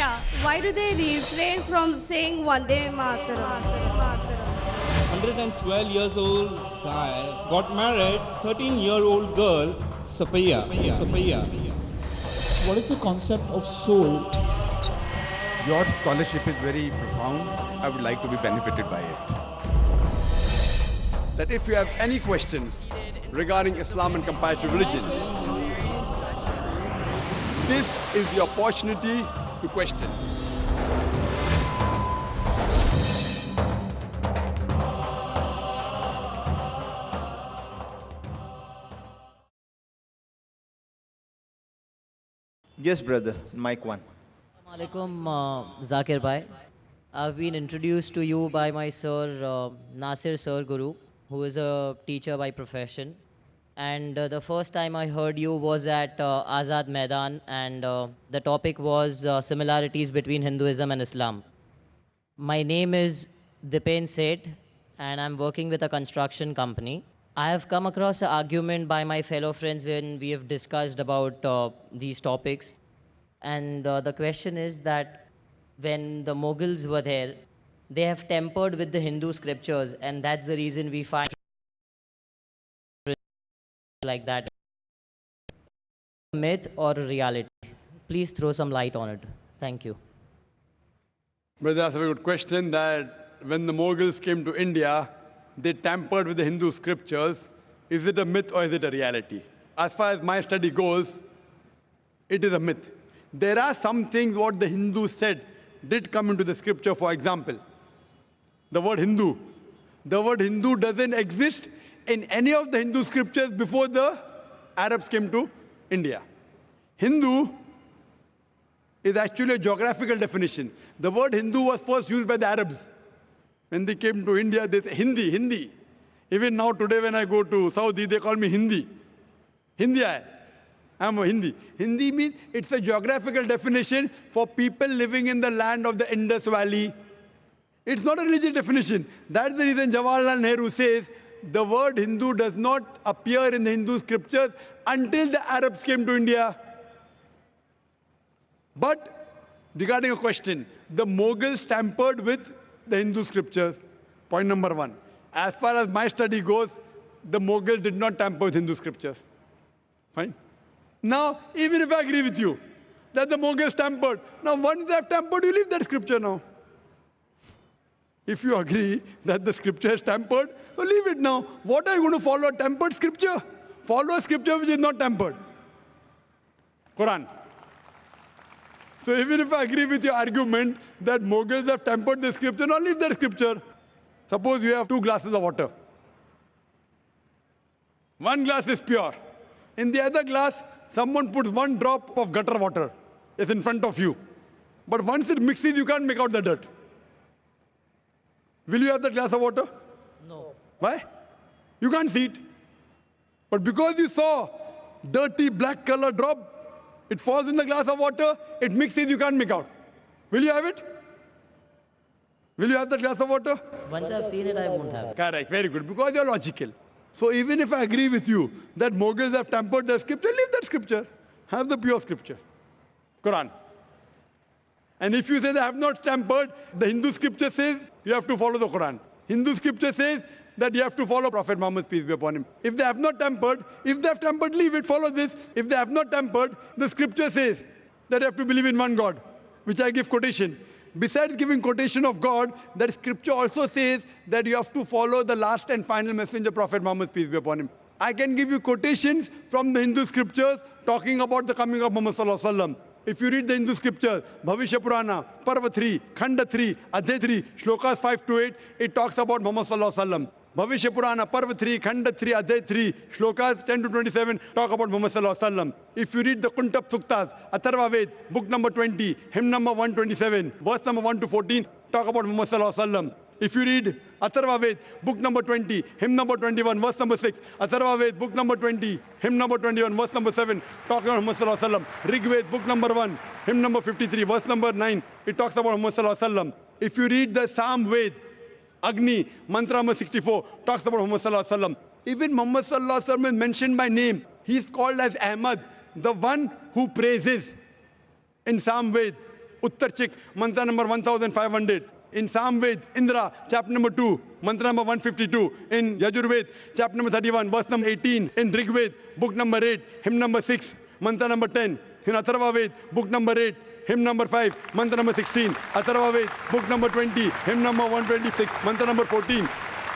India, why do they refrain from saying Vande Mataram? 112 years old guy got married, 13-year-old girl, Sapaya. What is the concept of soul? Your scholarship is very profound. I would like to be benefited by it. That if you have any questions regarding Islam and comparative religion, this is the opportunity to question. Yes, brother. Mic 1. Assalamualaikum, Zakir Bhai. I've been introduced to you by my sir, Nasir Sir Guru, who is a teacher by profession. And the first time I heard you was at Azad Maidan, and the topic was similarities between Hinduism and Islam. My name is Dipen Seth, and I'm working with a construction company. I have come across an argument by my fellow friends when we have discussed about these topics. And the question is that when the Mughals were there, they have tempered with the Hindu scriptures, and that's the reason we find like that. Myth or reality? Please throw some light on it. Thank you. Brother, that's a very good question. That when the Mughals came to India, they tampered with the Hindu scriptures. Is it a myth or is it a reality? As far as my study goes, it is a myth. There are some things what the Hindus said did come into the scripture. For example, the word Hindu. The word Hindu doesn't exist in any of the Hindu scriptures before the Arabs came to India. Hindu is actually a geographical definition. The word Hindu was first used by the Arabs. When they came to India, they say Hindi. Even now today when I go to Saudi, they call me Hindi. I'm a Hindi. Hindi means it's a geographical definition for people living in the land of the Indus Valley. It's not a religious definition. That's the reason Jawaharlal Nehru says the word Hindu does not appear in the Hindu scriptures until the Arabs came to India. But regarding a question, the Mughals tampered with the Hindu scriptures. Point number one. As far as my study goes, the Mughals did not tamper with Hindu scriptures. Fine. Now, even if I agree with you that the Mughals tampered, now once they have tampered, you leave that scripture now. If you agree that the scripture is tampered, so leave it now. What are you going to follow? A tampered scripture? Follow a scripture which is not tampered. Quran. So even if I agree with your argument that Mughals have tampered the scripture, now leave that scripture. Suppose you have 2 glasses of water. One glass is pure. In the other glass, someone puts 1 drop of gutter water. It's in front of you. But once it mixes, you can't make out the dirt. Will you have that glass of water? No. Why? You can't see it. But because you saw dirty black color drop, it falls in the glass of water, it mixes, you can't make out. Will you have it? Will you have that glass of water? Once I've seen it, I won't have it. Correct, very good, because you're logical. So even if I agree with you that Mughals have tampered the scripture, leave that scripture. Have the pure scripture. Quran. And if you say they have not tampered, the Hindu scripture says you have to follow the Quran. Hindu scripture says that you have to follow Prophet Muhammad, peace be upon him. If they have not tampered, leave it, follow this. If they have not tampered, the scripture says that you have to believe in one God, which I give quotation. Besides giving quotation of God, that scripture also says that you have to follow the last and final messenger, Prophet Muhammad, peace be upon him. I can give you quotations from the Hindu scriptures talking about the coming of Muhammad sallallahu alaihi wasallam. If you read the Hindu scriptures, Bhavishya Purana, Parva 3, Khanda 3, Adhyay 3, Shlokas 5 to 8, it talks about Muhammad sallallahu alaihi wasallam. Bhavishya Purana, Parva 3, Khanda 3, Adhyay 3, Shlokas 10 to 27 talk about Muhammad sallallahu alaihi wasallam. If you read the Kuntap Suktas, Atharva Ved, book number 20, hymn number 127, verse number 1 to 14, talk about Muhammad sallallahu alaihi wasallam. If you read Atharva Ved, book number 20, hymn number 21, verse number 6, Atharva Ved, book number 20, hymn number 21, verse number 7, talking about Muhammad sallallahu alaihi wasallam. Rig Ved, book number 1, hymn number 53, verse number 9, it talks about Muhammad sallallahu alaihi wasallam. If you read the Sam Ved, Agni, mantra number 64, talks about Muhammad sallallahu alaihi wasallam. Even Muhammad sallallahu alaihi wasallam is mentioned by name. He is called as Ahmad, the one who praises in Sam Ved. Uttarchik, mantra number 1500. In Samved, Indra, chapter number 2, mantra number 152. In Yajurved, chapter number 31, verse number 18. In Rigved, book number 8, hymn number 6, mantra number 10. In Atharva Ved, book number 8, hymn number 5, mantra number 16. Atharva Ved, book number 20, hymn number 126, mantra number 14.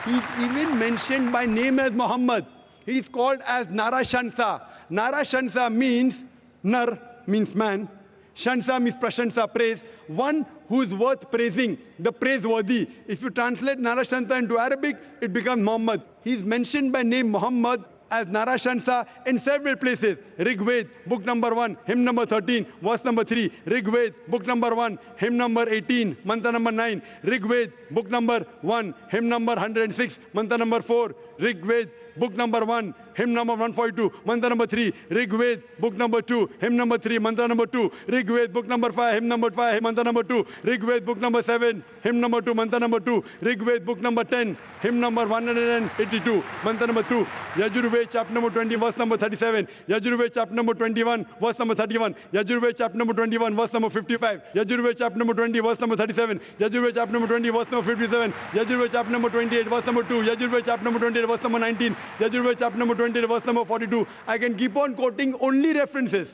He's even mentioned by name as Muhammad. He is called as Nara Shansa. Nara Shansa means, Nar means man. Shansa means prashansa, praise. One who is worth praising, the praiseworthy. If you translate Nara Shansa into Arabic, it becomes Muhammad. He is mentioned by name Muhammad as Nara Shansa in several places. Rigved, book number 1, hymn number 13, verse number 3. Rigved, book number 1, hymn number 18, mantra number 9. Rigved, book number 1, hymn number 106, mantra number 4. Rigved, book number 1, hymn number 142, mantra number 3. Rigved, book number 2, hymn number 3, mantra number 2. Rigved, book number 5, hymn number 5, mantra number 2. Rigved, book number 7, hymn number 2, mantra number 2. Rigved, book number 10, hymn number 182, mantra number 2. Yajurved, chapter number 20, verse number 37. Yajurved, chapter number 21, verse number 31. Yajurved, chapter number 21, verse number 55. Yajurved, chapter number 20, verse number 37. Yajurved, chapter number 20, verse number 57. Yajurved, chapter number 28, verse number 2. Yajurved, chapter number 28, verse number 19. Yajurved, chapter number 20, verse number 42. I can keep on quoting only references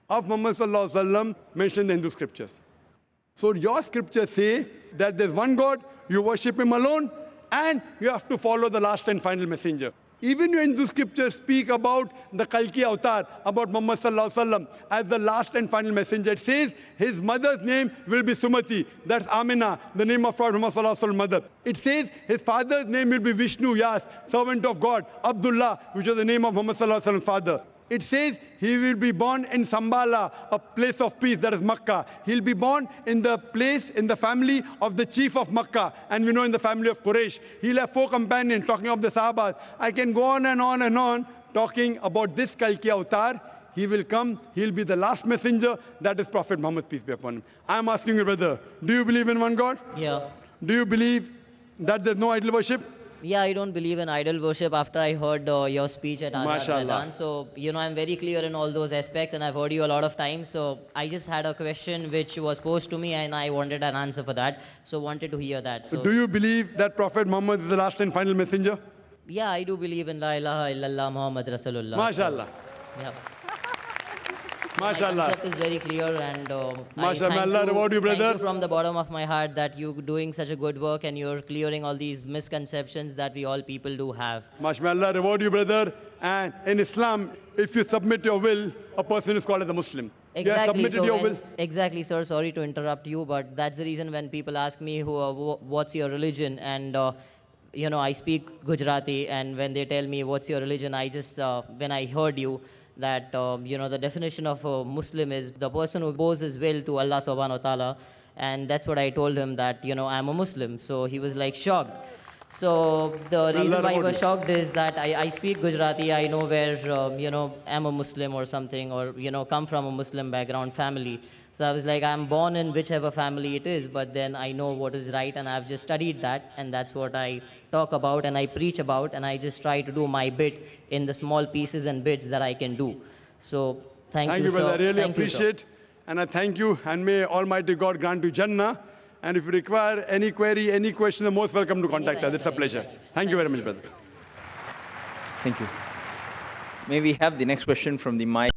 of Muhammad sallallahu alaihi wasallam mentioned in the Hindu scriptures. So your scriptures say that there's one God, you worship him alone, and you have to follow the last and final messenger. Even your Hindu scriptures speak about the Kalki Avtar, about Muhammad sallallahu alaihi wasallam as the last and final messenger. It says his mother's name will be Sumati. That's Amina, the name of Prophet Muhammad sallallahu alaihi wasallam mother. It says his father's name will be Vishnu, Yas, servant of God. Abdullah, which was the name of Muhammad sallallahu alaihi wasallam's father. It says he will be born in Sambala, a place of peace, that is Makkah. He'll be born in the place, in the family of the chief of Makkah, and we know in the family of Quraysh. He'll have 4 companions, talking of the Sahabas. I can go on and on and on, talking about this Kalki Avtar. He will come, he'll be the last messenger, that is Prophet Muhammad, peace be upon him. I'm asking you, brother, do you believe in one God? Yeah. Do you believe that there's no idol worship? Yeah, I don't believe in idol worship after I heard your speech at Azad Mashallah. Maidan. So, I'm very clear in all those aspects and I've heard you a lot of times. So, I just had a question which was posed to me and I wanted an answer for that. So, wanted to hear that. So do you believe that Prophet Muhammad is the last and final messenger? Yeah, I do believe in La ilaha illallah Muhammad Rasulullah. Mashallah. So, yeah. Mashallah. My concept is very clear and Mashallah. May Allah reward you, brother. Thank you from the bottom of my heart that you're doing such a good work and you're clearing all these misconceptions that we all people do have. Mashallah, reward you, brother. And in Islam, if you submit your will, a person is called as a Muslim. You have Exactly. submitted your will. Exactly, sir. Sorry to interrupt you, but that's the reason when people ask me what's your religion and I speak Gujarati, and when they tell me what's your religion, I just when I heard you that the definition of a Muslim is the person who owes his will to Allah subhanahu wa ta'ala, and that's what I told him, that I'm a Muslim. So he was like shocked. So the reason why he was shocked is that I speak Gujarati, I know where I'm a Muslim or something, or come from a Muslim background family. So I was like, I'm born in whichever family it is, but then I know what is right and I've just studied that, and that's what I talk about and I preach about, and I just try to do my bit in the small pieces and bits that I can do. So thank you, brother. sir. I really Thank you, sir. appreciate, and I thank you, and may Almighty God grant you Jannah. And if you require any query, any question, you're most welcome to contact us. It's a pleasure. Thank you very much, brother. Thank you. May we have the next question from the mic?